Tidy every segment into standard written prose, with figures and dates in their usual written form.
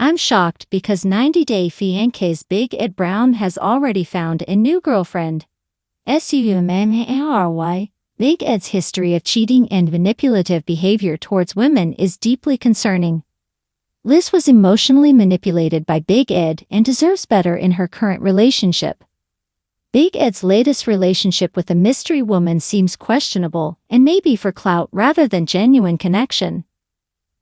I'm shocked because 90-day fiancé's Big Ed Brown has already found a new girlfriend. SUMMARY. Big Ed's history of cheating and manipulative behavior towards women is deeply concerning. Liz was emotionally manipulated by Big Ed and deserves better in her current relationship. Big Ed's latest relationship with a mystery woman seems questionable and may be for clout rather than genuine connection.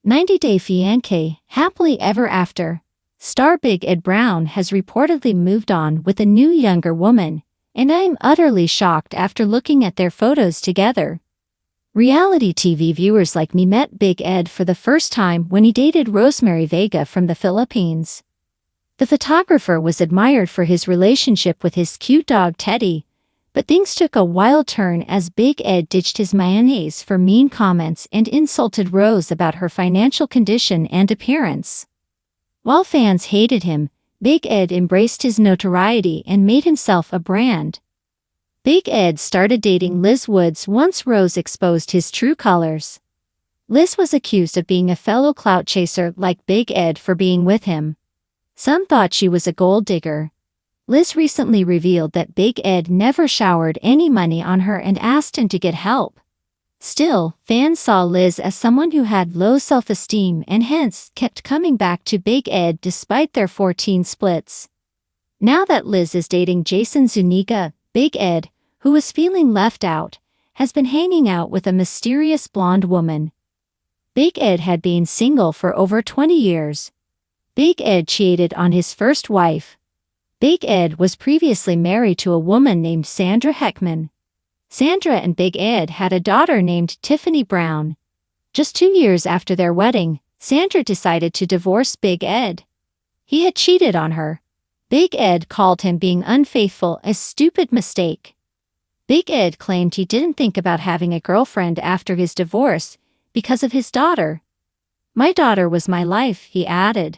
90-day fiancé, happily ever after. Star Big Ed Brown has reportedly moved on with a new younger woman, and I'm utterly shocked after looking at their photos together. Reality TV viewers like me met Big Ed for the first time when he dated Rosemary Vega from the Philippines. The photographer was admired for his relationship with his cute dog Teddy, but things took a wild turn as Big Ed ditched his mayonnaise for mean comments and insulted Rose about her financial condition and appearance. While fans hated him, Big Ed embraced his notoriety and made himself a brand. Big Ed started dating Liz Woods once Rose exposed his true colors. Liz was accused of being a fellow clout chaser like Big Ed for being with him. Some thought she was a gold digger. Liz recently revealed that Big Ed never showered any money on her and asked him to get help. Still, fans saw Liz as someone who had low self-esteem and hence kept coming back to Big Ed despite their 14 splits. Now that Liz is dating Jason Zuniga, Big Ed, who was feeling left out, has been hanging out with a mysterious blonde woman. Big Ed had been single for over 20 years. Big Ed cheated on his first wife. Big Ed was previously married to a woman named Sandra Heckman. Sandra and Big Ed had a daughter named Tiffany Brown. Just 2 years after their wedding, Sandra decided to divorce Big Ed. He had cheated on her. Big Ed called him being unfaithful a stupid mistake. Big Ed claimed he didn't think about having a girlfriend after his divorce because of his daughter. "My daughter was my life," he added.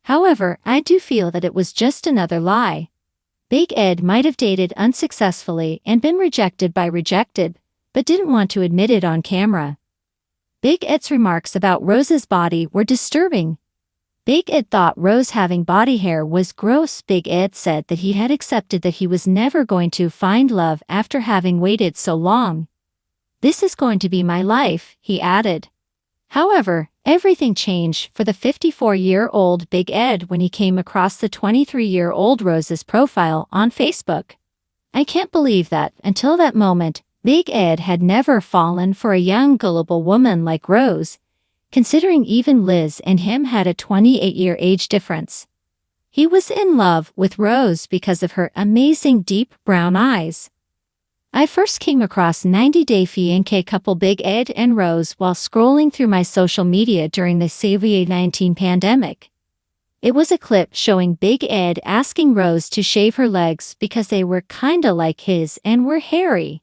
However, I do feel that it was just another lie. Big Ed might have dated unsuccessfully and been rejected, but didn't want to admit it on camera. Big Ed's remarks about Rose's body were disturbing. Big Ed thought Rose having body hair was gross. Big Ed said that he had accepted that he was never going to find love after having waited so long. "This is going to be my life," he added. However, everything changed for the 54-year-old Big Ed when he came across the 23-year-old Rose's profile on Facebook. I can't believe that, until that moment, Big Ed had never fallen for a young gullible woman like Rose, considering even Liz and him had a 28-year age difference. He was in love with Rose because of her amazing deep brown eyes. I first came across 90-day fiancé couple Big Ed and Rose while scrolling through my social media during the COVID-19 pandemic. It was a clip showing Big Ed asking Rose to shave her legs because they were kinda like his and were hairy.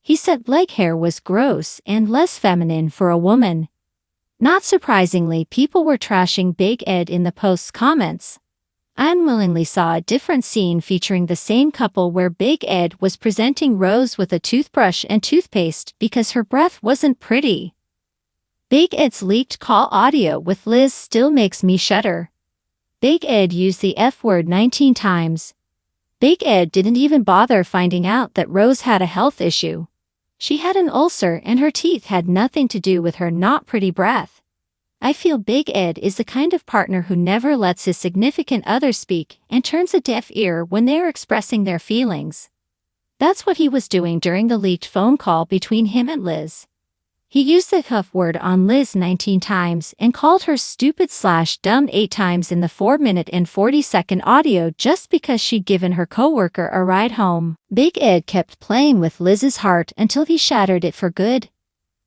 He said leg hair was gross and less feminine for a woman. Not surprisingly, people were trashing Big Ed in the post's comments. I unwillingly saw a different scene featuring the same couple where Big Ed was presenting Rose with a toothbrush and toothpaste because her breath wasn't pretty. Big Ed's leaked call audio with Liz still makes me shudder. Big Ed used the F word 19 times. Big Ed didn't even bother finding out that Rose had a health issue. She had an ulcer and her teeth had nothing to do with her not pretty breath. I feel Big Ed is the kind of partner who never lets his significant other speak and turns a deaf ear when they are expressing their feelings. That's what he was doing during the leaked phone call between him and Liz. He used the F word on Liz 19 times and called her stupid/dumb 8 times in the 4-minute and 40-second audio just because she'd given her coworker a ride home. Big Ed kept playing with Liz's heart until he shattered it for good.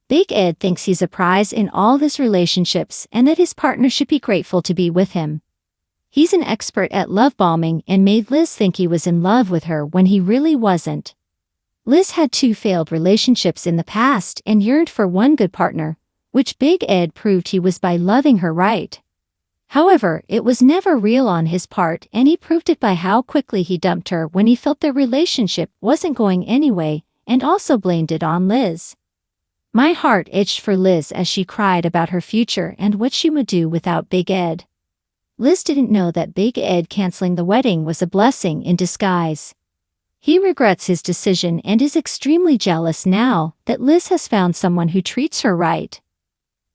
Big Ed thinks he's a prize in all his relationships and that his partner should be grateful to be with him. He's an expert at love bombing and made Liz think he was in love with her when he really wasn't. Liz had 2 failed relationships in the past and yearned for one good partner, which Big Ed proved he was by loving her right. However, it was never real on his part and he proved it by how quickly he dumped her when he felt their relationship wasn't going anyway and also blamed it on Liz. My heart itched for Liz as she cried about her future and what she would do without Big Ed. Liz didn't know that Big Ed canceling the wedding was a blessing in disguise. He regrets his decision and is extremely jealous now that Liz has found someone who treats her right.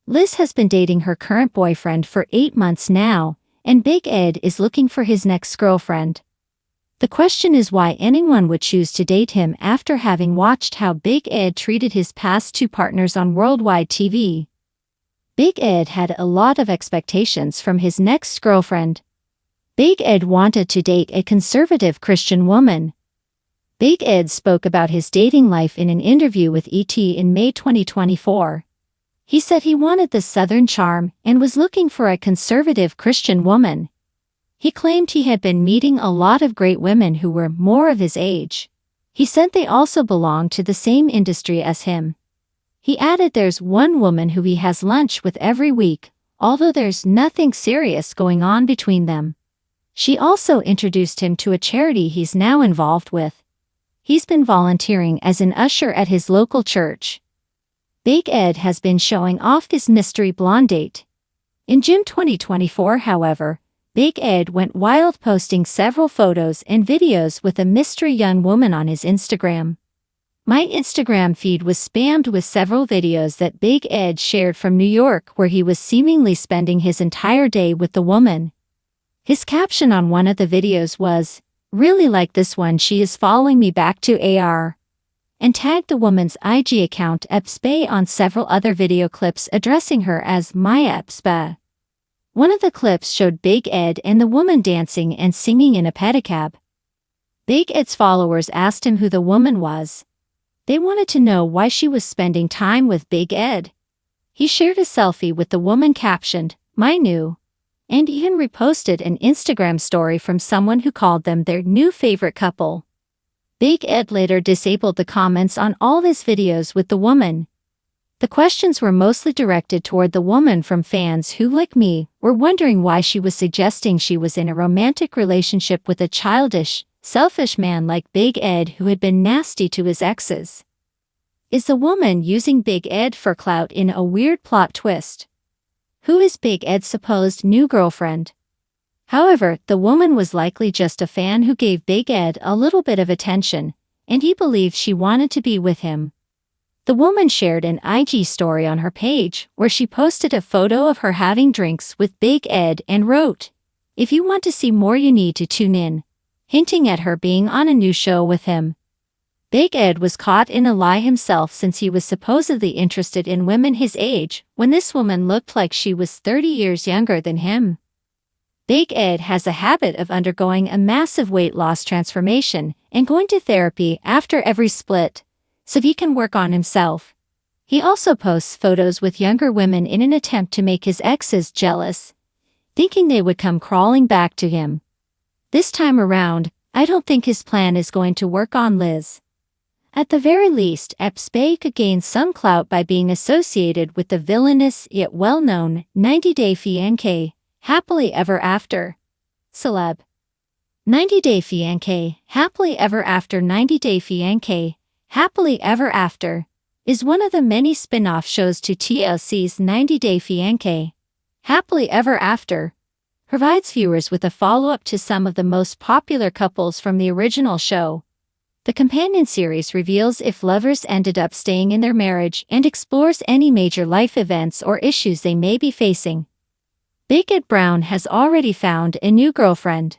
Liz has been dating her current boyfriend for 8 months now, and Big Ed is looking for his next girlfriend. The question is why anyone would choose to date him after having watched how Big Ed treated his past 2 partners on worldwide TV. Big Ed had a lot of expectations from his next girlfriend. Big Ed wanted to date a conservative Christian woman. Big Ed spoke about his dating life in an interview with ET in May 2024. He said he wanted the Southern charm and was looking for a conservative Christian woman. He claimed he had been meeting a lot of great women who were more of his age. He said they also belonged to the same industry as him. He added there's one woman who he has lunch with every week, although there's nothing serious going on between them. She also introduced him to a charity he's now involved with. He's been volunteering as an usher at his local church. Big Ed has been showing off his mystery blonde date. In June 2024, however, Big Ed went wild posting several photos and videos with a mystery young woman on his Instagram. My Instagram feed was spammed with several videos that Big Ed shared from New York where he was seemingly spending his entire day with the woman. His caption on one of the videos was, "Really like this one, she is following me back to AR," and tagged the woman's IG account Epspe on several other video clips addressing her as my Epspe. One of the clips showed Big Ed and the woman dancing and singing in a pedicab. Big Ed's followers asked him who the woman was. They wanted to know why she was spending time with Big Ed. He shared a selfie with the woman captioned, "My new," and even reposted an Instagram story from someone who called them their new favorite couple. Big Ed later disabled the comments on all his videos with the woman. The questions were mostly directed toward the woman from fans who, like me, were wondering why she was suggesting she was in a romantic relationship with a childish, selfish man like Big Ed who had been nasty to his exes. Is the woman using Big Ed for clout in a weird plot twist? Who is Big Ed's supposed new girlfriend? However, the woman was likely just a fan who gave Big Ed a little bit of attention, and he believed she wanted to be with him. The woman shared an IG story on her page where she posted a photo of her having drinks with Big Ed and wrote, "If you want to see more you need to tune in," hinting at her being on a new show with him. Big Ed was caught in a lie himself since he was supposedly interested in women his age when this woman looked like she was 30 years younger than him. Big Ed has a habit of undergoing a massive weight loss transformation and going to therapy after every split, so he can work on himself. He also posts photos with younger women in an attempt to make his exes jealous, thinking they would come crawling back to him. This time around, I don't think his plan is going to work on Liz. At the very least, Epspe could gain some clout by being associated with the villainous yet well-known 90 Day Fiancé, Happily Ever After celeb. 90 Day Fiancé, Happily Ever After 90 Day Fiancé, Happily Ever After is one of the many spin-off shows to TLC's 90 Day Fiancé. Happily Ever After provides viewers with a follow-up to some of the most popular couples from the original show. The companion series reveals if lovers ended up staying in their marriage and explores any major life events or issues they may be facing. Big Ed Brown has already found a new girlfriend.